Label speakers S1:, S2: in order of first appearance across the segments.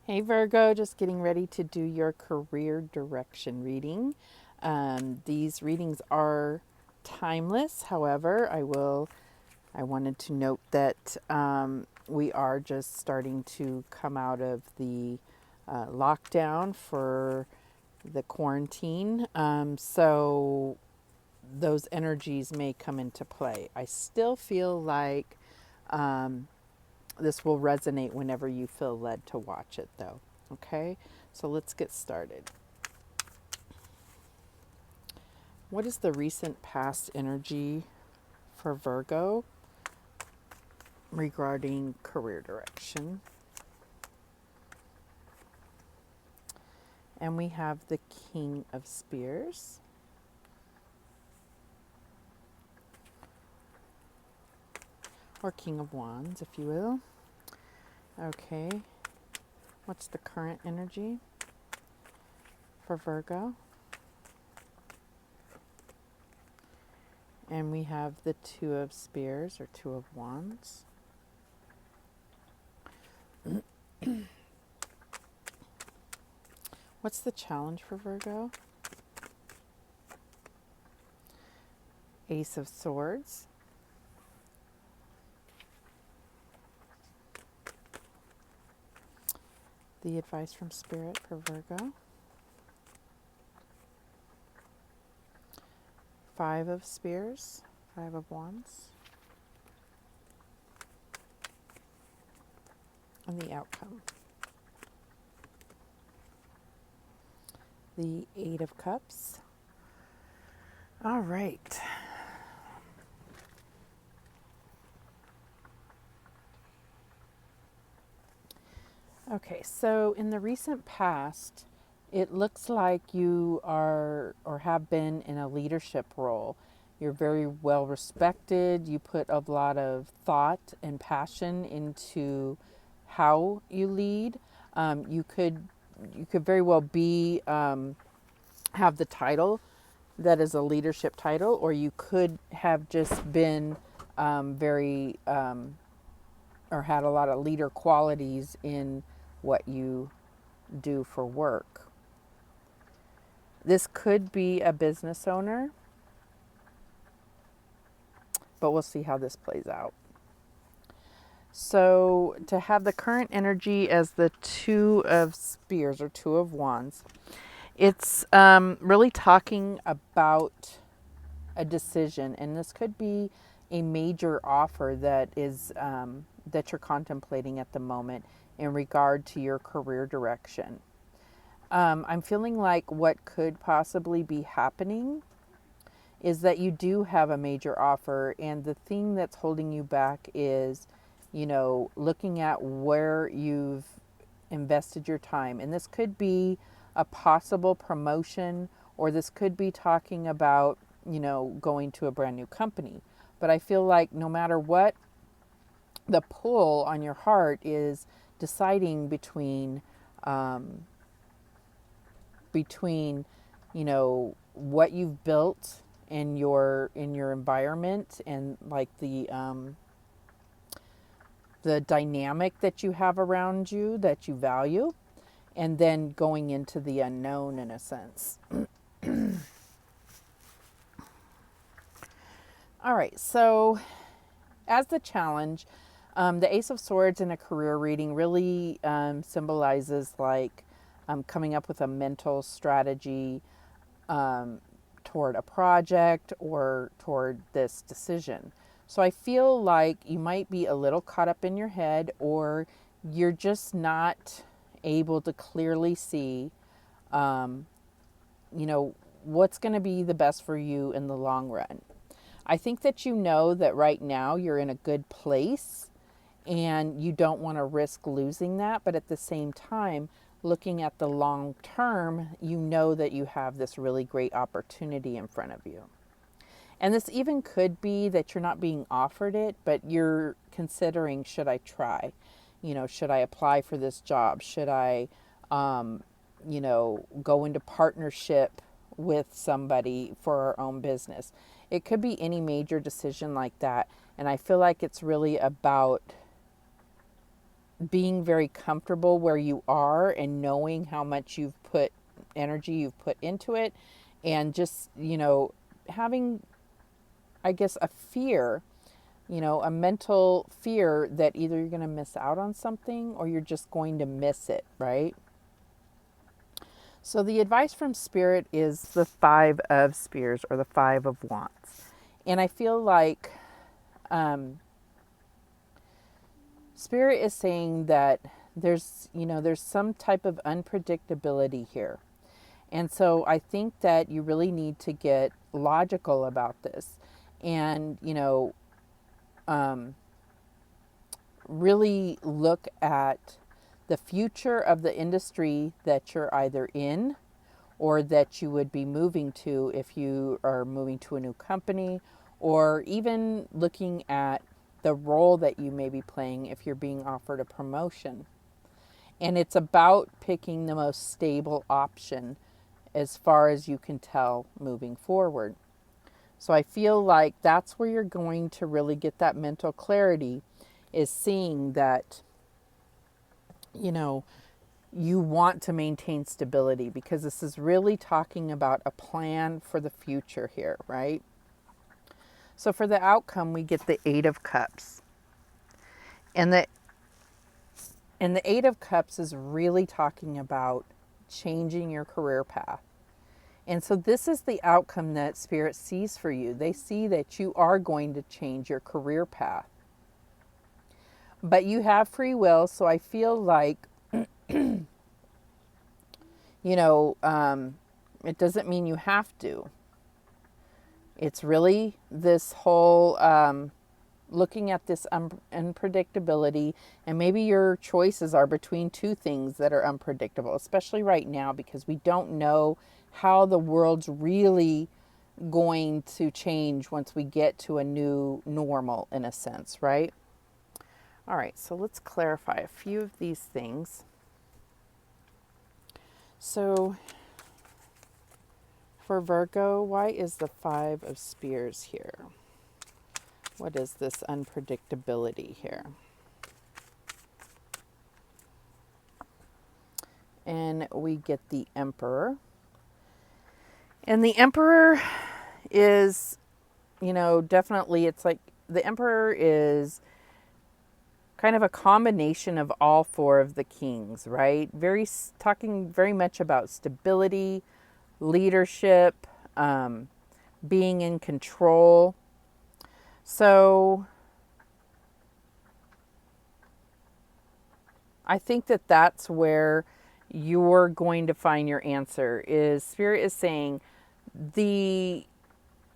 S1: Hey Virgo, just getting ready to do your career direction reading. These readings are timeless. However, I wanted to note that we are just starting to come out of the lockdown for the quarantine. So those energies may come into play. I still feel like this will resonate whenever you feel led to watch it, though. Okay, so let's get started. What is the recent past energy for Virgo regarding career direction? And we have the King of Spears, or King of Wands, if you will. Okay, what's the current energy for Virgo? And we have the Two of Spears, or Two of Wands. What's the challenge for Virgo? Ace of Swords. The advice from Spirit for Virgo. Five of Spears, Five of Wands. And the outcome. The Eight of Cups. All right. Okay, so in the recent past, it looks like you are or have been in a leadership role. You're very well respected. You put a lot of thought and passion into how you lead. You could very well be have the title that is a leadership title, or you could have just been very or had a lot of leader qualities in what you do for work. This could be a business owner, but we'll see how this plays out. So to have the current energy as the Two of Spears, or Two of Wands, it's really talking about a decision, and this could be a major offer that is that you're contemplating at the moment in regard to your career direction. I'm feeling like what could possibly be happening is that you do have a major offer, and the thing that's holding you back is, looking at where you've invested your time. And this could be a possible promotion, or this could be talking about, going to a brand new company. But I feel like no matter what, the pull on your heart is deciding between what you've built in your environment, and like the dynamic that you have around you that you value, and then going into the unknown in a sense. All right, so as the challenge, the Ace of Swords in a career reading really symbolizes like coming up with a mental strategy toward a project or toward this decision. So I feel like you might be a little caught up in your head, or you're just not able to clearly see, what's going to be the best for you in the long run. I think that that right now you're in a good place and you don't want to risk losing that. But at the same time, looking at the long term, that you have this really great opportunity in front of you. And this even could be that you're not being offered it, but you're considering, should I try? Should I apply for this job? Should I, go into partnership with somebody for our own business? It could be any major decision like that. And I feel like it's really about being very comfortable where you are and knowing how much energy you've put into it, and just, having, I guess, a fear, a mental fear that either you're going to miss out on something or you're just going to miss it, right? So the advice from Spirit is the Five of Spears, or the Five of Wands. And I feel like Spirit is saying that there's some type of unpredictability here. And so I think that you really need to get logical about this and, really look at the future of the industry that you're either in or that you would be moving to if you are moving to a new company, or even looking at the role that you may be playing if you're being offered a promotion. And it's about picking the most stable option as far as you can tell moving forward. So I feel like that's where you're going to really get that mental clarity, is seeing that, you want to maintain stability, because this is really talking about a plan for the future here, right? So for the outcome, we get the Eight of Cups. And the Eight of Cups is really talking about changing your career path. And so this is the outcome that Spirit sees for you. They see that you are going to change your career path. But you have free will, so I feel like, it doesn't mean you have to. It's really this whole looking at this unpredictability, and maybe your choices are between two things that are unpredictable, especially right now, because we don't know how the world's really going to change once we get to a new normal, in a sense, right? All right, so let's clarify a few of these things. So for Virgo, why is the Five of Spears here? What is this unpredictability here? And we get the Emperor. And the Emperor is, definitely, it's like the Emperor is kind of a combination of all four of the kings, right? Talking very much about stability, leadership, being in control. So I think that that's where you're going to find your answer. Is Spirit is saying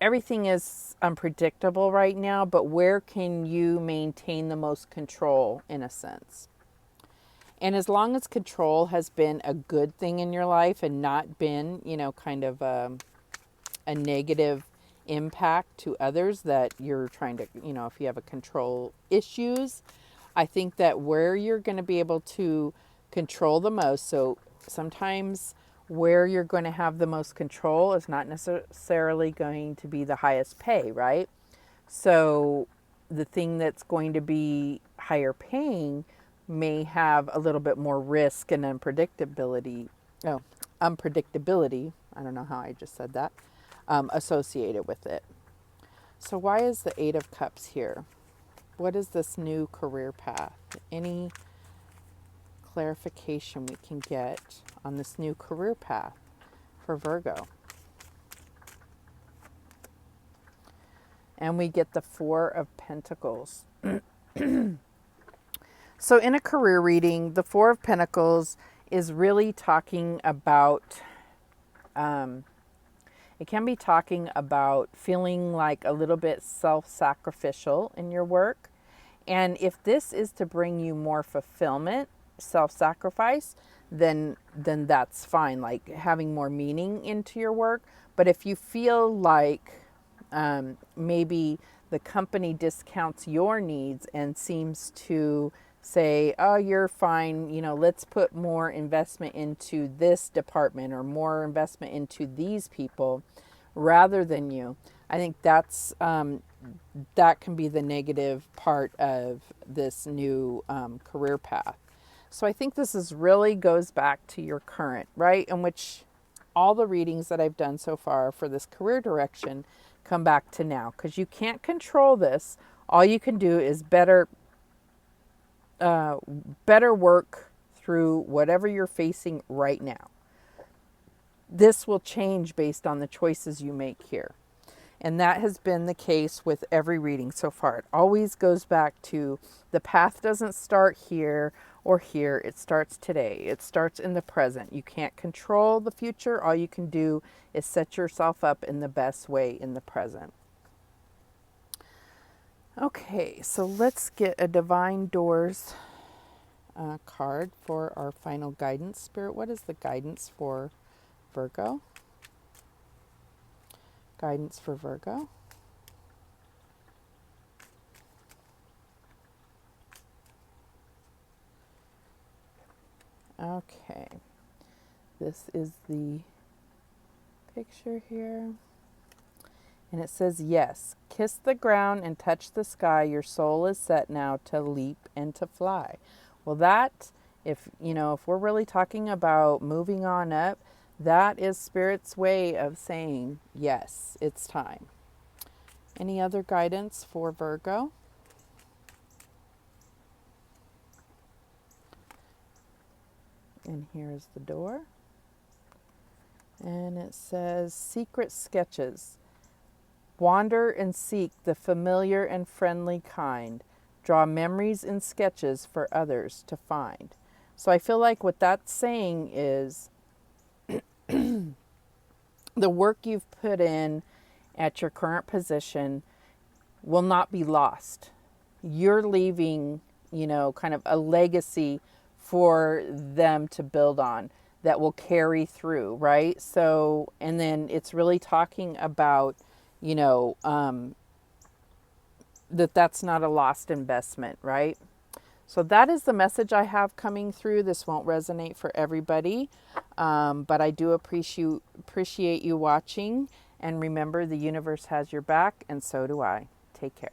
S1: everything is unpredictable right now, but where can you maintain the most control, in a sense? And as long as control has been a good thing in your life and not been, kind of a negative impact to others that you're trying to, if you have a control issues, I think that where you're going to be able to control the most, so sometimes where you're going to have the most control is not necessarily going to be the highest pay, right? So the thing that's going to be higher paying may have a little bit more risk and unpredictability. I don't know how I just said that, associated with it. So why is the Eight of Cups here? What is this new career path? Any clarification we can get on this new career path for Virgo? And we get the Four of Pentacles. So in a career reading, the Four of Pentacles is really talking about, it can be talking about feeling like a little bit self-sacrificial in your work. And if this is to bring you more fulfillment, self-sacrifice, then that's fine, like having more meaning into your work. But if you feel like maybe the company discounts your needs and seems to say, oh, you're fine, let's put more investment into this department or more investment into these people rather than you. I think that's that can be the negative part of this new career path. So I think this is really goes back to your current, right? In which all the readings that I've done so far for this career direction come back to now, because you can't control this. All you can do is better work through whatever you're facing right now. This will change based on the choices you make here. And that has been the case with every reading so far. It always goes back to the path doesn't start here or here. It starts today. It starts in the present. You can't control the future. All you can do is set yourself up in the best way in the present. Okay, so let's get a Divine Doors card for our final guidance. Spirit, what is the guidance for Virgo? Guidance for Virgo. Okay, this is the picture here. And it says, yes, kiss the ground and touch the sky. Your soul is set now to leap and to fly. Well, that, if we're really talking about moving on up, that is Spirit's way of saying, yes, it's time. Any other guidance for Virgo? And here's the door. And it says, secret sketches. Wander and seek the familiar and friendly kind. Draw memories and sketches for others to find. So I feel like what that's saying is the work you've put in at your current position will not be lost. You're leaving, kind of a legacy for them to build on that will carry through, right? So, and then it's really talking about, that's not a lost investment, right? So that is the message I have coming through. This won't resonate for everybody, but I do appreciate you watching. And remember, the universe has your back, and so do I. Take care.